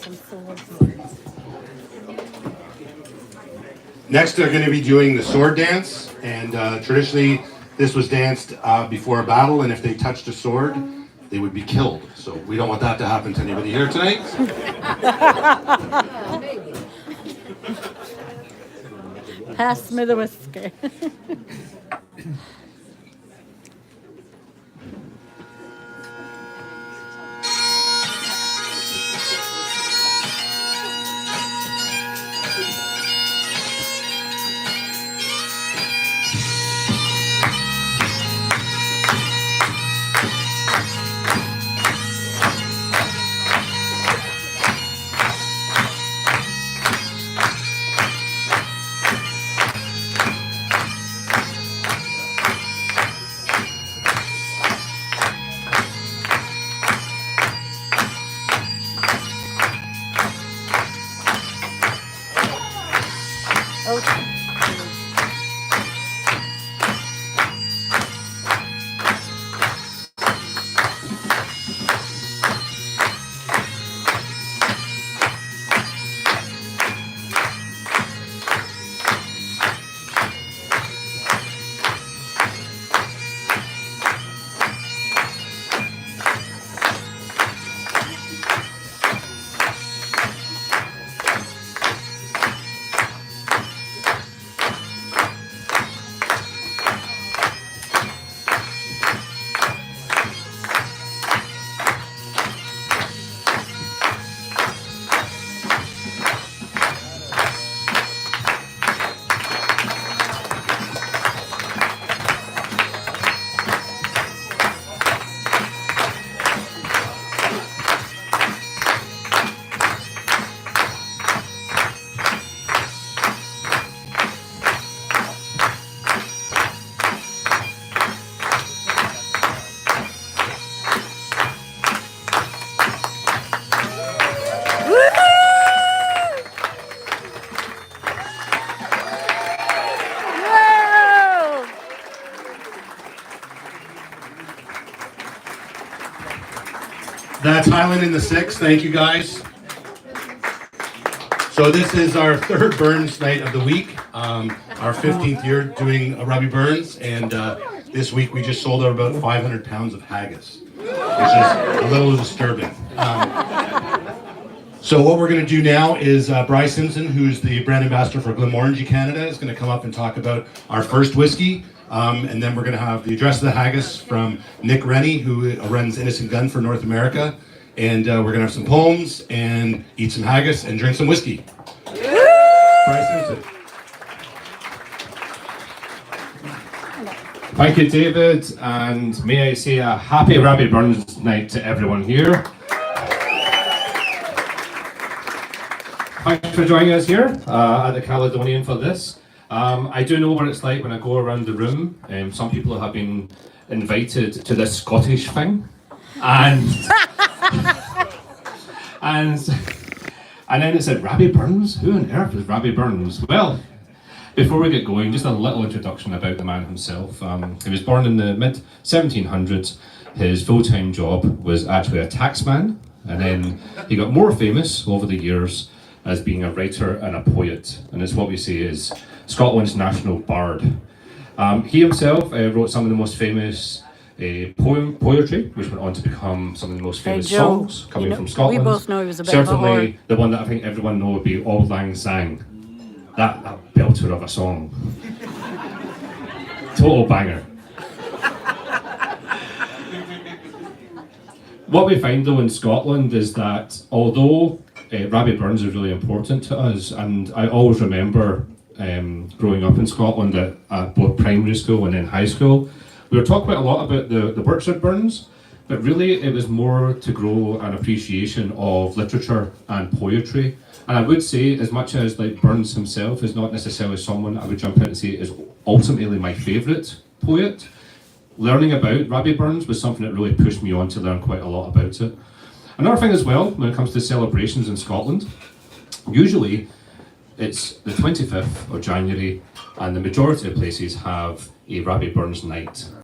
some swords. Next, they're going to be doing the sword dance, and traditionally, this was danced before a battle, and if they touched a sword, they would be killed. So we don't want that to happen to anybody here tonight. Pass me the whiskey. That's Highland in the 6th. Thank you, guys. So this is our third Burns night of the week, our 15th year doing Robbie Burns, and this week we just sold out about 500 pounds of haggis, which is a little disturbing. So what we're going to do now is Bryce Simpson, who's the brand ambassador for Glenmorangie Canada, is going to come up and talk about our first whiskey. And then we're going to have the address of the haggis from Nick Rennie, who runs Innocent Gun for North America. And we're going to have some poems and eat some haggis and drink some whiskey. Bryce Simpson. Thank you, David, and may I say a happy Robbie Burns night to everyone here. Thanks for joining us here at the Caledonian for this. I do know what it's like when I go around the room. Some people have been invited to this Scottish thing, and and then it said Robbie Burns. Who on earth is Robbie Burns? Well, before we get going, just a little introduction about the man himself. He was born in the mid 1700s. His full-time job was actually a taxman, and then he got more famous over the years as being a writer and a poet, and it's what we say is Scotland's national bard. He himself wrote some of the most famous poetry, which went on to become some of the most famous songs coming from Scotland. We both know he was a bit Certainly, of a the one that I think everyone know would be Auld Lang Syne. That belter of a song. Total banger. What we find though in Scotland is that although Robbie Burns is really important to us, and I always remember growing up in Scotland at both primary school and then high school, we were taught quite a lot about the works of Burns, but really it was more to grow an appreciation of literature and poetry. And I would say, as much as like Burns himself is not necessarily someone I would jump in and say is ultimately my favourite poet, learning about Robbie Burns was something that really pushed me on to learn quite a lot about it. Another thing as well, when it comes to celebrations in Scotland, usually it's the 25th of January, and the majority of places have a Robbie Burns night.